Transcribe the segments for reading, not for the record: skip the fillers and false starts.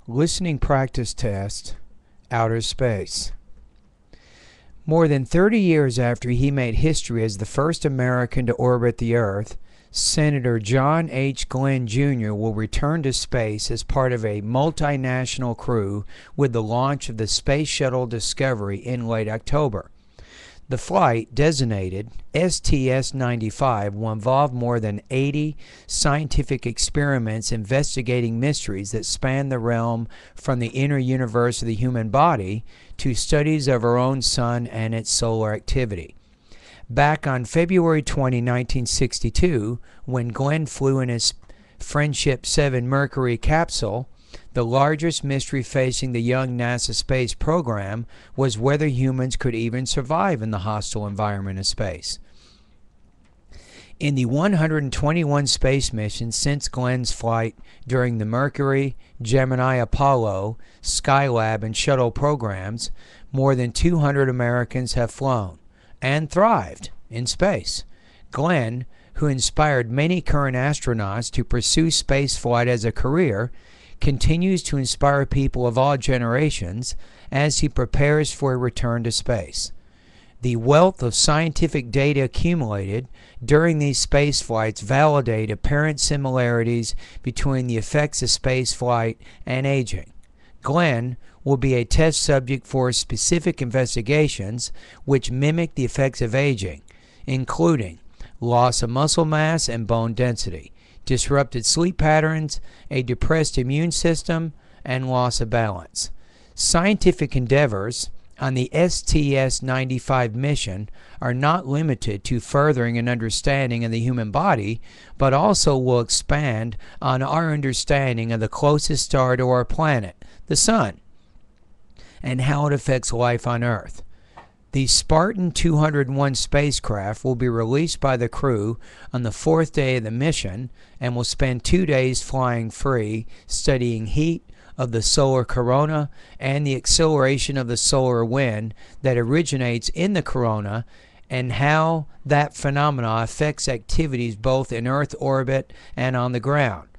Listening practice test, outer space. More than 30 years after he made history as the first American to orbit the Earth, Senator John H. Glenn Jr. will return to space as part of a multinational crew with the launch of the Space Shuttle Discovery in late October. The flight, designated STS-95, will involve more than 80 scientific experiments investigating mysteries that span the realm from the inner universe of the human body to studies of our own sun and its solar activity. Back on February 20, 1962, when Glenn flew in his Friendship 7 Mercury capsule, the largest mystery facing the young NASA space program was whether humans could even survive in the hostile environment of space. In the 121 space missions since Glenn's flight during the Mercury, Gemini, Apollo, Skylab, and Shuttle programs, more than 200 Americans have flown and thrived in space. Glenn, who inspired many current astronauts to pursue spaceflight as a career, continues to inspire people of all generations as he prepares for a return to space. The wealth of scientific data accumulated during these space flights validate apparent similarities between the effects of spaceflight and aging. Glenn will be a test subject for specific investigations which mimic the effects of aging, including loss of muscle mass and bone density, disrupted sleep patterns, a depressed immune system, and loss of balance. Scientific endeavors on the STS-95 mission are not limited to furthering an understanding of the human body, but also will expand on our understanding of the closest star to our planet, the Sun, and how it affects life on Earth. The Spartan 201 spacecraft will be released by the crew on the fourth day of the mission and will spend 2 days flying free, studying heat of the solar corona and the acceleration of the solar wind that originates in the corona and how that phenomena affects activities both in Earth orbit and on the ground.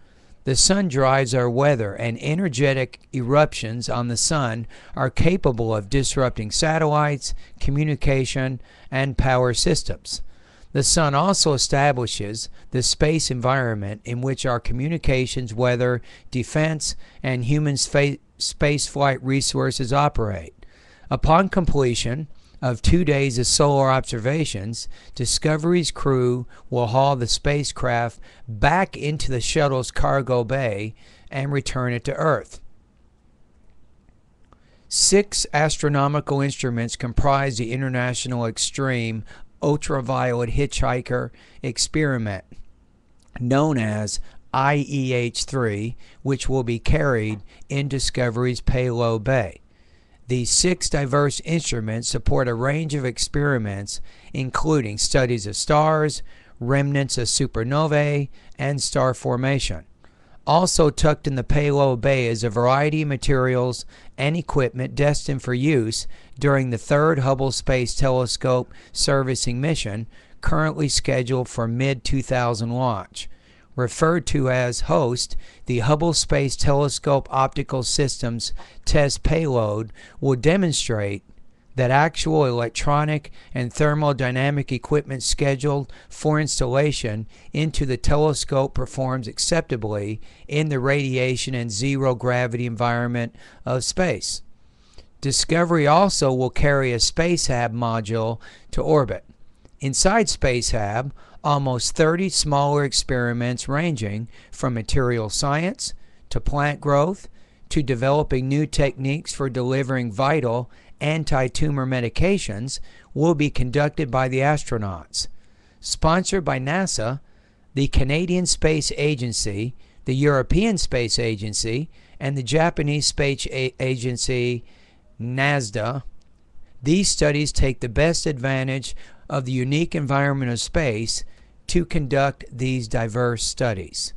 The sun drives our weather, and energetic eruptions on the sun are capable of disrupting satellites, communication, and power systems. The sun also establishes the space environment in which our communications, weather, defense, and human spaceflight resources operate. Upon completion of 2 days of solar observations, Discovery's crew will haul the spacecraft back into the shuttle's cargo bay and return it to Earth. 6 astronomical instruments comprise the International Extreme Ultraviolet Hitchhiker Experiment, known as IEH-3, which will be carried in Discovery's payload bay. These 6 diverse instruments support a range of experiments, including studies of stars, remnants of supernovae, and star formation. Also tucked in the payload bay is a variety of materials and equipment destined for use during the 3rd Hubble Space Telescope servicing mission, currently scheduled for mid-2000 launch. Referred to as HOST, the Hubble Space Telescope Optical Systems Test Payload will demonstrate that actual electronic and thermodynamic equipment scheduled for installation into the telescope performs acceptably in the radiation and zero-gravity environment of space. Discovery also will carry a SpaceHab module to orbit. Inside SpaceHab, almost 30 smaller experiments ranging from material science to plant growth to developing new techniques for delivering vital anti-tumor medications will be conducted by the astronauts. Sponsored by NASA, the Canadian Space Agency, the European Space Agency, and the Japanese Space Agency, NASDA, these studies take the best advantage of the unique environment of space to conduct these diverse studies.